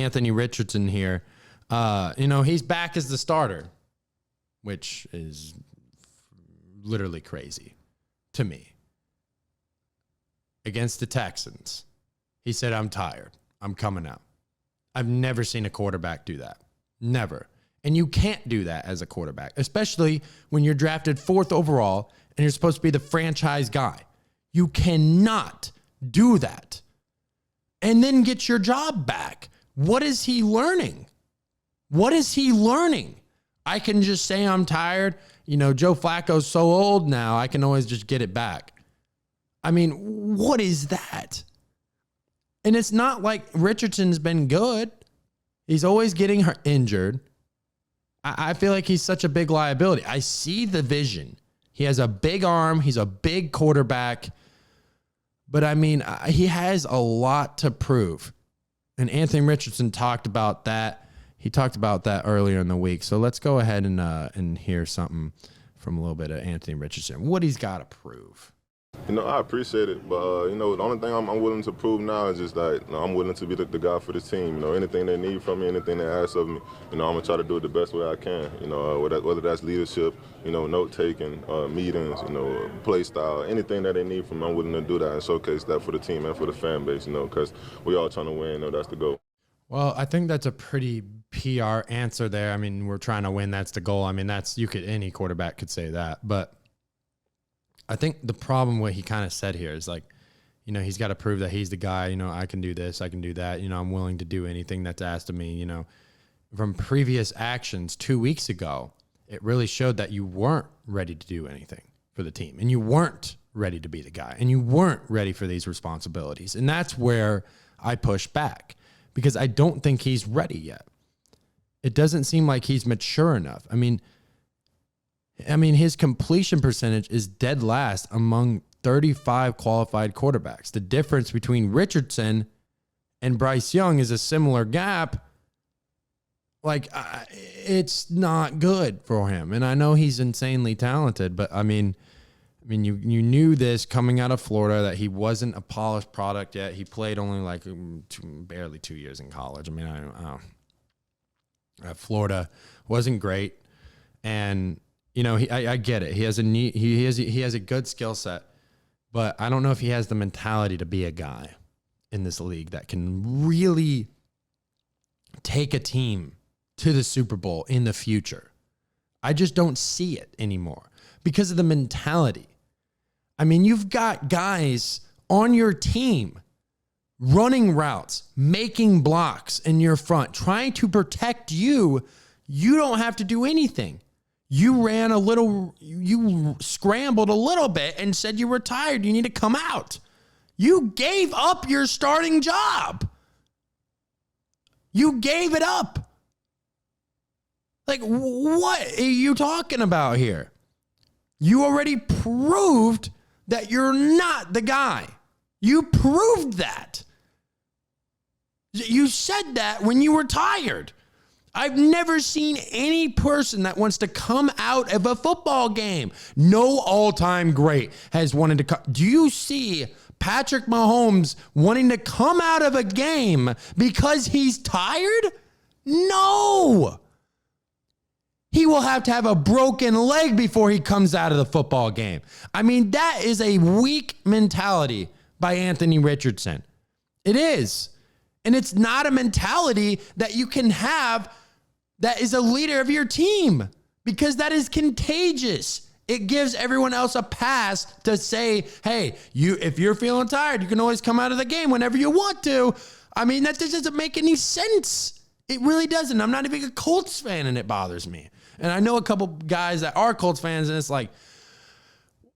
Anthony Richardson here. He's back as the starter, which is literally crazy to me. Against the Texans, he said, "I'm tired. I'm coming out." I've never seen a quarterback do that. Never. And you can't do that as a quarterback, especially when you're drafted 4th overall and you're supposed to be the franchise guy. You cannot do that and then get your job back. What is he learning? What is he learning? I can just say I'm tired. Joe Flacco's so old now, I can always just get it back. I mean, what is that? And it's not like Richardson's been good. He's always getting injured. I feel like he's such a big liability. I see the vision. He has a big arm. He's a big quarterback. But, I mean, he has a lot to prove. And Anthony Richardson talked about that. He talked about that earlier in the week. So let's go ahead and hear something from a little bit of Anthony Richardson, what he's got to prove. I appreciate it, but, the only thing I'm willing to prove now is just that I'm willing to be the guy for the team. Anything they need from me, anything they ask of me, I'm going to try to do it the best way I can, whether that's leadership, note-taking, meetings, play style, anything that they need from me, I'm willing to do that and showcase that for the team and for the fan base, because we all trying to win, that's the goal. Well, I think that's a pretty PR answer there. I mean, we're trying to win. That's the goal. I mean, any quarterback could say that, but I think the problem what he kind of said here is like, he's got to prove that he's the guy, I can do this, I can do that. I'm willing to do anything that's asked of me, From previous actions 2 weeks ago, it really showed that you weren't ready to do anything for the team and you weren't ready to be the guy and you weren't ready for these responsibilities. And that's where I push back because I don't think he's ready yet. It doesn't seem like he's mature enough. I mean, his completion percentage is dead last among 35 qualified quarterbacks. The difference between Richardson and Bryce Young is a similar gap. It's not good for him. And I know he's insanely talented, but you knew this coming out of Florida that he wasn't a polished product yet. He played only barely 2 years in college. Florida wasn't great. And I get it. He has a good skill set, but I don't know if he has the mentality to be a guy in this league that can really take a team to the Super Bowl in the future. I just don't see it anymore because of the mentality. I mean, you've got guys on your team running routes, making blocks in your front, trying to protect you. You don't have to do anything. You scrambled a little bit and said you were tired. You need to come out. You gave up your starting job. You gave it up. What are you talking about here? You already proved that you're not the guy. You proved that. You said that when you were tired. I've never seen any person that wants to come out of a football game. No all-time great has wanted to come. Do you see Patrick Mahomes wanting to come out of a game because he's tired? No. He will have to have a broken leg before he comes out of the football game. That is a weak mentality by Anthony Richardson. It is. And it's not a mentality that you can have that is a leader of your team because that is contagious. It gives everyone else a pass to say, hey, if you're feeling tired, you can always come out of the game whenever you want to. That just doesn't make any sense. It really doesn't. I'm not even a Colts fan and it bothers me. And I know a couple guys that are Colts fans and it's like,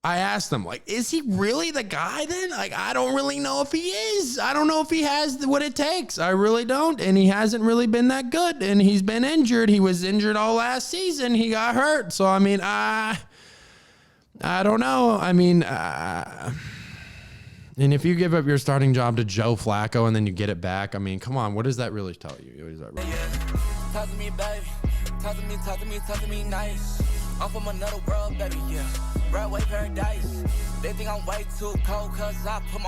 I asked them, is he really the guy then? I don't really know if he is. I don't know if he has what it takes. I really don't. And he hasn't really been that good. And he's been injured. He was injured all last season. He got hurt. So, I don't know. And if you give up your starting job to Joe Flacco and then you get it back, come on. What does that really tell you? What is that really? Talk to me, baby. Talk to me nice. I'm from another world, baby, yeah. Broadway paradise. They think I'm way too cold, cause I put my